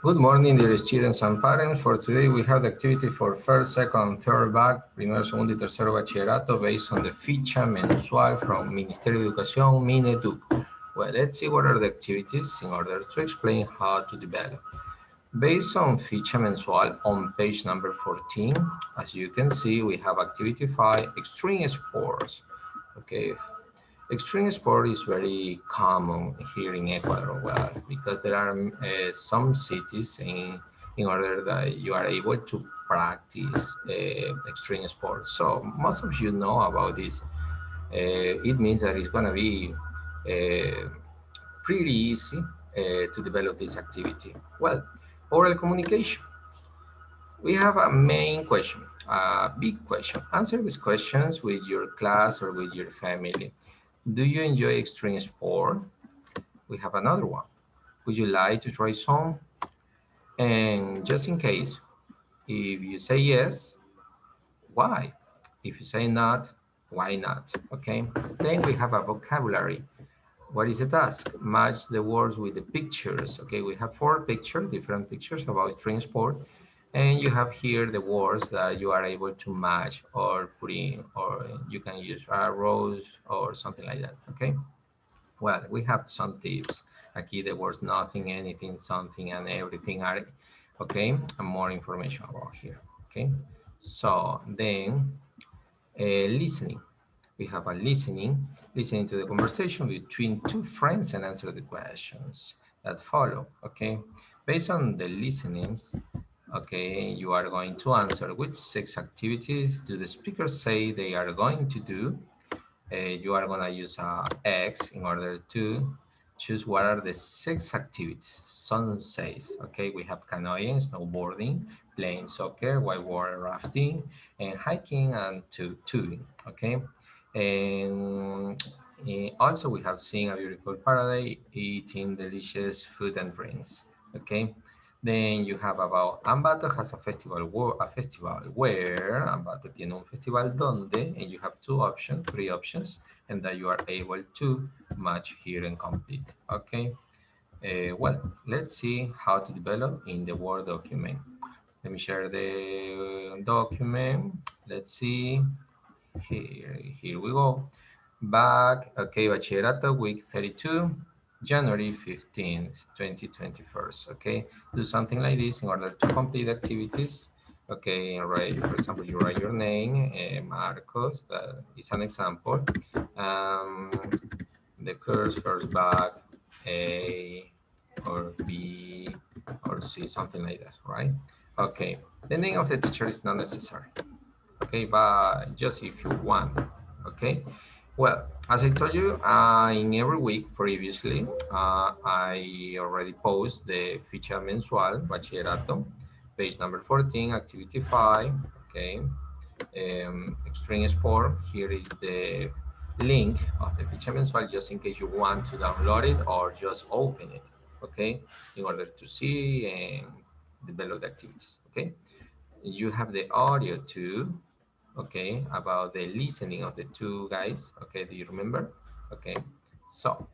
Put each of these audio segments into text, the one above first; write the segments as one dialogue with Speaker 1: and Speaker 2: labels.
Speaker 1: Good morning, dear students and parents. For today, we have the activity for first, second, third back, primero, segundo y tercero bachillerato based on the Ficha Mensual from Ministerio de Educación, Mineduc. Well, let's see what are the activities in order to explain how to develop. Based on Ficha Mensual on page number 14, as you can see, we have activity 5, extreme sports. Okay, extreme sport is very common here in Ecuador, well, because there are some cities in order that you are able to practice extreme sports. So most of you know about this. It means that it's going to be uh, pretty easy to develop this activity. Well, oral communication. We have a main question, a big question. Answer these questions with your class or with your family. Do you enjoy extreme sport? We have another one. Would you like to try some? And just in case, if you say yes, why? If you say not, why not? Okay. Then we have a vocabulary. What is the task? Match the words with the pictures. Okay, we have 4 pictures, different pictures about string sport. And you have here the words that you are able to match or put in, or you can use arrows or something like that. Okay. Well, we have some tips. Aquí the words nothing, anything, something, and everything are okay. And more information about here. Okay. So then listening. We have a listening to the conversation between two friends and answer the questions that follow. Okay. Based on the listenings, okay, you are going to answer which 6 activities do the speakers say they are going to do. You are going to use X in order to choose what are the 6 activities. Sun says, okay, we have canoeing, snowboarding, playing soccer, whitewater rafting, and hiking and tubing, okay? And also we have seen a beautiful paradise, eating delicious food and drinks, okay? Then you have about Ambato has a festival where Ambato tiene un festival donde, and you have 2 options, 3 options, and that you are able to match here and complete. Okay. Well, let's see how to develop in the Word document. Let me share the document. Let's see. Here we go. Back, okay, Bachillerato, week 32, January 15th, 2021. Okay, do something like this in order to complete activities. Okay, write, for example, you write your name, Marcos, that is an example. Um, the curse first back, A or B or C, something like that, right? Okay, the name of the teacher is not necessary. Okay, but just if you want. Okay, well, as I told you, in every week previously, I already post the Ficha Mensual Bachillerato, page number 14, activity 5, okay, extreme sport. Here is the link of the Ficha Mensual, just in case you want to download it or just open it, okay, in order to see and develop the activities, okay. You have the audio too, okay, about the listening of the 2 guys. Okay, do you remember? Okay, so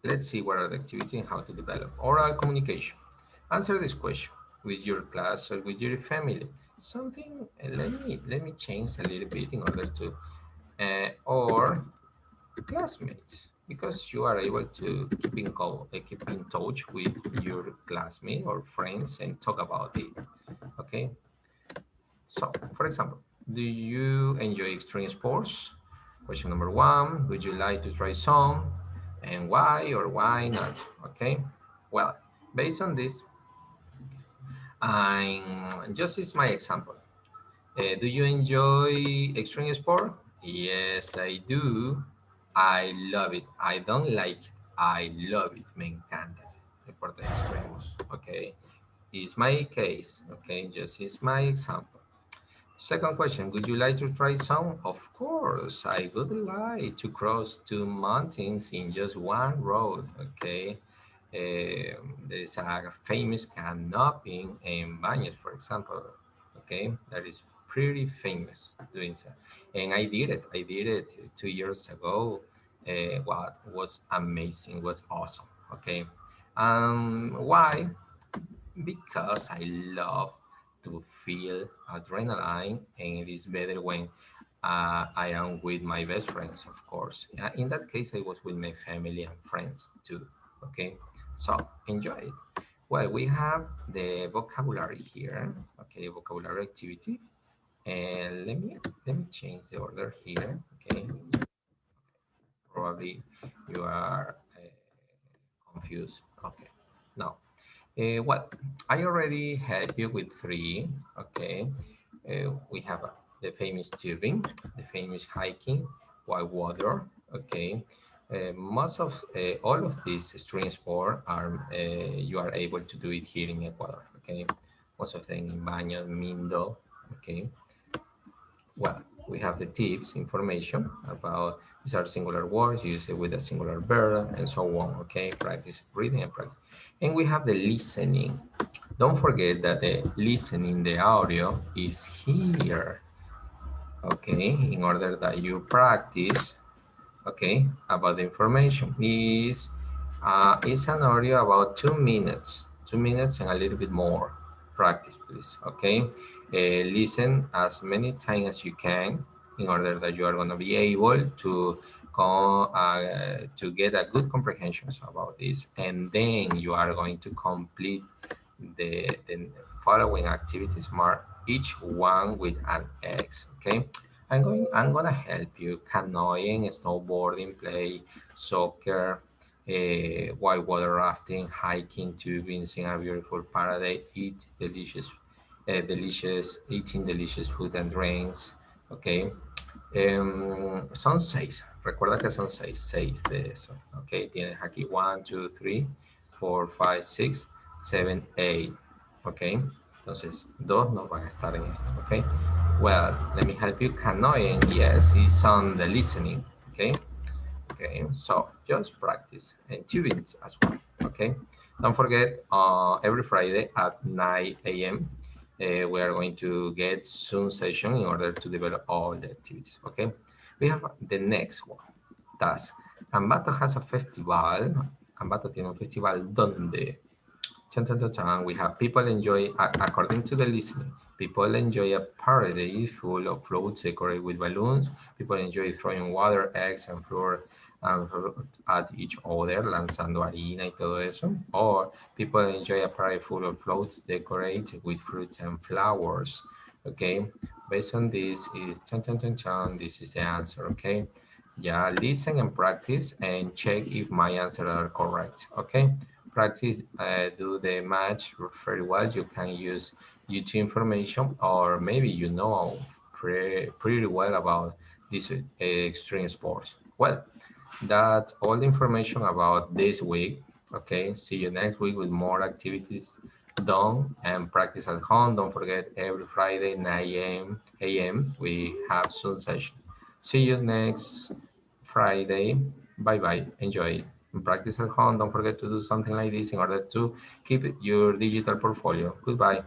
Speaker 1: let's see what are the activity and how to develop oral communication. Answer this question with your class or with your family. Something, let me change a little bit in order to, or classmates, because you are able to keep in touch with your classmate or friends and talk about it. Okay, so, for example, do you enjoy extreme sports? Question number 1, would you like to try some? And why or why not? Okay, well, based on this, I'm just is my example. Do you enjoy extreme sport? Yes, I do. I love it. I don't like it. I love it. Me encanta. Deportes extremos. Okay, is my case. Okay, just is my example. Second question, would you like to try some? Of course, I would like to cross 2 mountains in just one road, okay? There's a famous canoping in Baños, for example, okay? That is pretty famous doing so. And I did it 2 years ago. What was amazing, was awesome, okay? Why? because I love to feel adrenaline, and it is better when I am with my best friends, of course. In that case, I was with my family and friends too. Okay, so enjoy it. Well, we have the vocabulary here. Okay, vocabulary activity, and let me change the order here. Okay, probably you are confused. Okay, now. Well, I already helped you with three. Okay, we have the famous tubing, the famous hiking, white water. Okay, most of all of these extreme sport are you are able to do it here in Ecuador. Okay, most of them in Baños, Mindo. Okay, well, we have the tips, information about these are singular words used with a singular verb and so on. Okay, practice reading and practice. And we have the listening. Don't forget that the listening, the audio is here. Okay, in order that you practice, okay, about the information is an audio about 2 minutes, 2 minutes and a little bit more. Practice, please. Okay, listen as many times as you can in order that you are going to be able to get a good comprehension about this, and then you are going to complete the following activities mark each one with an X. Okay, I'm gonna help you canoeing, snowboarding, play soccer, whitewater rafting, hiking, tubing, seeing a beautiful paradise, eating delicious food and drinks. Okay, son seis. Recuerda que son seis de eso. Ok, tienes aquí 1, 2, 3, 4, 5, 6, 7, 8. Ok, entonces dos no van a estar en esto. Ok, well, let me help you. Canoeing, yes, it's on the listening. Okay, okay, so just practice and tubing as well. Okay, don't forget every Friday at 9 a.m. We are going to get Zoom session in order to develop all the activities. Okay, we have the next one. Task. Ambato has a festival. Ambato tiene un festival donde chan, chan, chan, chan, we have people enjoy, according to the listening, people enjoy a party full of floats decorated with balloons. People enjoy throwing water, eggs, and flour at each other, lanzando harina y todo eso. Or people enjoy a party full of floats decorated with fruits and flowers. Okay, based on this is chan, chan, chan, chan. This is the answer. Okay, yeah, listen and practice and check if my answers are correct. Okay, practice, do the match very well. You can use YouTube information, or maybe you know pretty well about these extreme sports. Well, that's all the information about this week. Okay, see you next week with more activities done and practice at home. Don't forget every Friday 9 a.m. we have Zoom session. See you next Friday. Bye bye. Enjoy. Practice at home. Don't forget to do something like this in order to keep your digital portfolio. Goodbye.